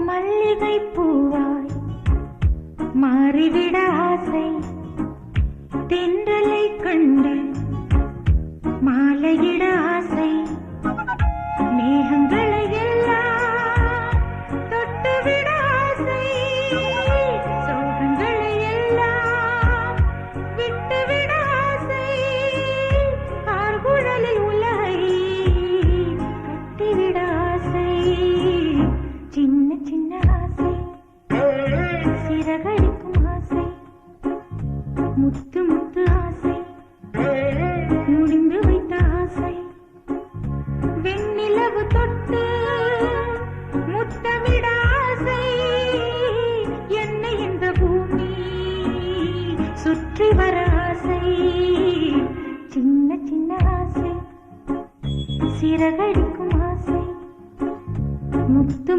மல்லிகை பூவாய் மாறிவிட ஆசை, தென்றலை கண்டு மாலையிட ஆசை, மேகங்களை எல்லாம் தொட்டுவிட ஆசை, சோகங்களை எல்லாம் விட்டுவிட ஆசை, ஆர்குழலில் உலகை கட்டிவிட ஆசை, சின்ன சின்ன ஆசை, சிறகடிக்கும் ஆசை, முத்து முத்து ஆசை, முடிந்து வைத்த ஆசை, வெண்ணிலவு தொட்டு முத்தமிட ஆசை, என்னை இந்த பூமி சுற்றி வர ஆசை, சின்ன சின்ன ஆசை, சிறகடிக்கும் ஆசை, முத்து